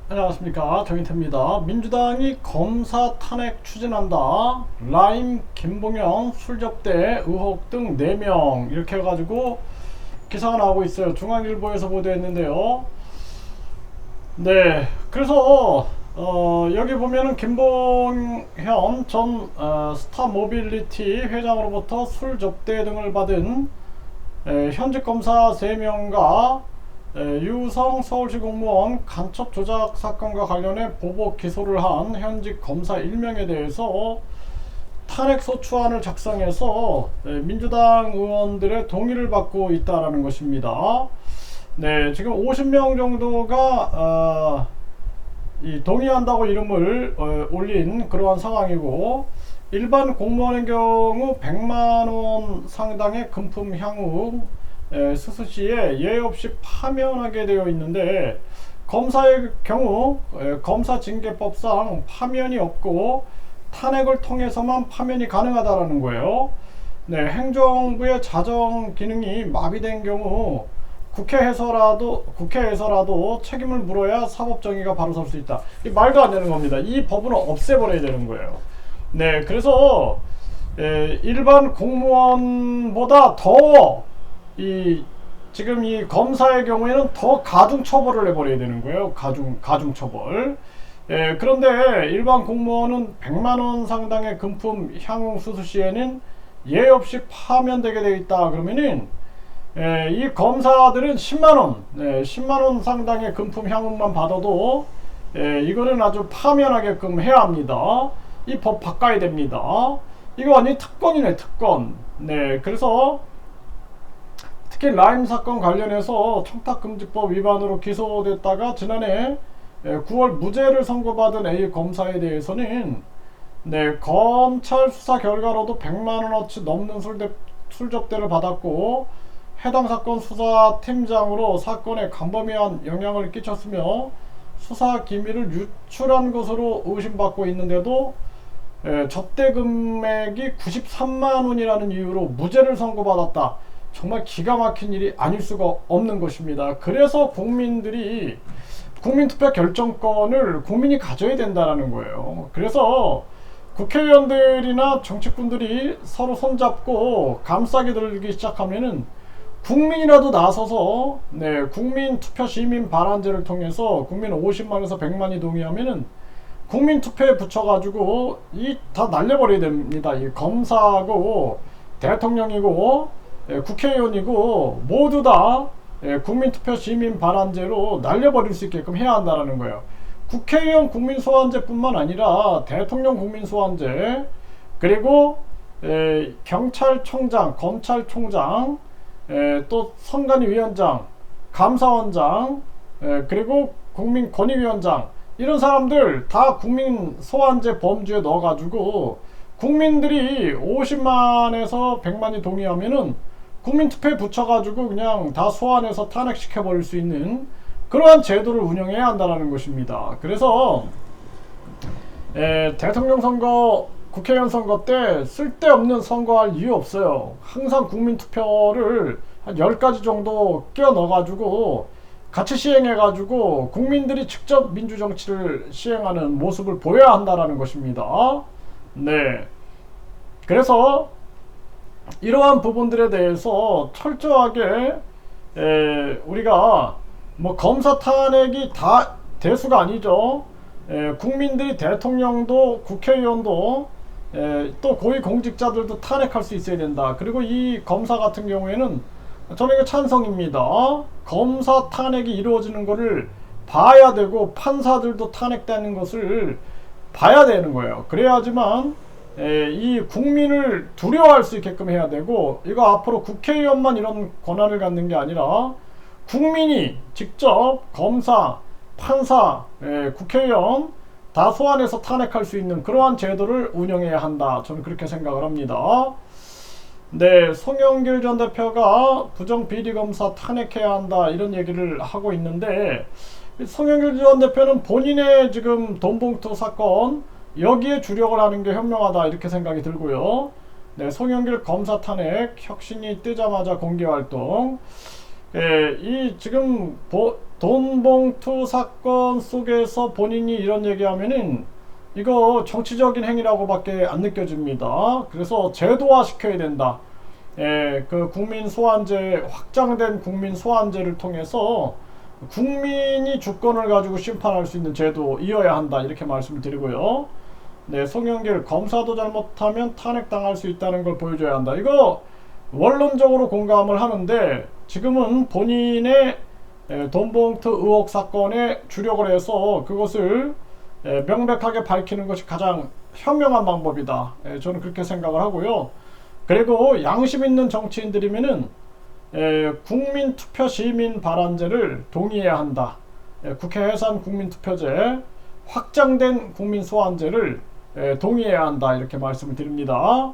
안녕하십니까, 정인태입니다. 민주당이 검사 탄핵 추진한다. 라임, 김봉현, 술접대 의혹 등 4명 이렇게 해가지고 기사가 나오고 있어요. 중앙일보에서 보도했는데요. 네, 그래서 여기 보면은 김봉현 전 스타모빌리티 회장으로부터 술접대 등을 받은 현직 검사 3명과 유성 서울시 공무원 간첩 조작 사건과 관련해 보복 기소를 한 현직 검사 1명에 대해서 탄핵소추안을 작성해서 민주당 의원들의 동의를 받고 있다라는 것입니다. 네, 지금 50명 정도가 이 동의한다고 이름을 올린 그러한 상황이고, 일반 공무원의 경우 100만원 상당의 금품 향후 수수시에 예외 없이 파면하게 되어 있는데, 검사의 경우 검사징계법상 파면이 없고 탄핵을 통해서만 파면이 가능하다라는 거예요. 네, 행정부의 자정 기능이 마비된 경우 국회에서라도 책임을 물어야 사법정의가 바로 설 수 있다. 이 말도 안 되는 겁니다. 이 법은 없애버려야 되는 거예요. 네, 그래서 일반 공무원보다 더 지금 이 검사의 경우에는 더 가중 처벌을 해버려야 되는 거예요. 가중 처벌. 그런데 일반 공무원은 100만원 상당의 금품 향후 수수 시에는 예외 없이 파면되게 되어 있다. 그러면은 이 검사들은 10만원, 10만원 상당의 금품 향후만 받아도 이거는 아주 파면하게끔 해야 합니다. 이 법 바꿔야 됩니다. 이거 완전히 특권이네, 특권. 네, 그래서 특히 라임 사건 관련해서 청탁금지법 위반으로 기소됐다가 지난해 9월 무죄를 선고받은 A 검사에 대해서는 검찰 수사 결과로도 100만원어치 넘는 술접대를 받았고, 해당 사건 수사팀장으로 사건에 광범위한 영향을 끼쳤으며 수사 기밀을 유출한 것으로 의심받고 있는데도 접대 금액이 93만원이라는 이유로 무죄를 선고받았다. 정말 기가 막힌 일이 아닐 수가 없는 것입니다. 그래서 국민들이 국민투표 결정권을 국민이 가져야 된다는 거예요. 그래서 국회의원들이나 정치꾼들이 서로 손잡고 감싸게 들기 시작하면은 국민이라도 나서서 국민투표 시민 반환제를 통해서 국민 50만에서 100만이 동의하면은 국민투표에 붙여가지고 다 날려버려야 됩니다. 이 검사고 대통령이고 국회의원이고 모두 다 국민투표 시민 반환제로 날려버릴 수 있게끔 해야 한다는 거예요. 국회의원 국민소환제뿐만 아니라 대통령 국민소환제, 그리고 경찰청장, 검찰총장, 또 선관위원장, 감사원장, 그리고 국민권익위원장, 이런 사람들 다 국민소환제 범주에 넣어가지고 국민들이 50만에서 100만이 동의하면은 국민투표에 붙여가지고 그냥 다 소환해서 탄핵시켜버릴 수 있는 그러한 제도를 운영해야 한다는 것입니다. 그래서 대통령 선거, 국회의원 선거 때 쓸데없는 선거할 이유 없어요. 항상 국민투표를 한 10가지 정도 끼워 넣어가지고 같이 시행해가지고 국민들이 직접 민주정치를 시행하는 모습을 보여야 한다는 것입니다. 네. 그래서 이러한 부분들에 대해서 철저하게 우리가 뭐 검사 탄핵이 다 대수가 아니죠. 국민들이 대통령도 국회의원도 또 고위공직자들도 탄핵할 수 있어야 된다. 그리고 이 검사 같은 경우에는 저는 이거 찬성입니다. 검사 탄핵이 이루어지는 것을 봐야 되고 판사들도 탄핵되는 것을 봐야 되는 거예요. 그래야지만 이 국민을 두려워할 수 있게끔 해야 되고, 이거 앞으로 국회의원만 이런 권한을 갖는 게 아니라 국민이 직접 검사, 판사, 국회의원 다 소환해서 탄핵할 수 있는 그러한 제도를 운영해야 한다. 저는 그렇게 생각을 합니다. 네, 송영길 전 대표가 부정비리검사 탄핵해야 한다 이런 얘기를 하고 있는데, 송영길 전 대표는 본인의 지금 돈봉투 사건 여기에 주력을 하는 게 현명하다 이렇게 생각이 들고요. 네, 송영길 검사 탄핵 혁신이 뜨자마자 공개활동. 이 지금 돈봉투 사건 속에서 본인이 이런 얘기하면은 이거 정치적인 행위라고밖에 안 느껴집니다. 그래서 제도화 시켜야 된다. 그 국민 소환제, 확장된 국민 소환제를 통해서 국민이 주권을 가지고 심판할 수 있는 제도이어야 한다, 이렇게 말씀을 드리고요. 네, 송영길 검사도 잘못하면 탄핵당할 수 있다는 걸 보여줘야 한다. 이거 원론적으로 공감을 하는데 지금은 본인의 돈봉투 의혹 사건에 주력을 해서 그것을 명백하게 밝히는 것이 가장 현명한 방법이다. 저는 그렇게 생각을 하고요. 그리고 양심 있는 정치인들이면은 국민투표 시민 발안제를 동의해야 한다. 국회 해산 국민투표제, 확장된 국민 소환제를 동의해야 한다, 이렇게 말씀을 드립니다.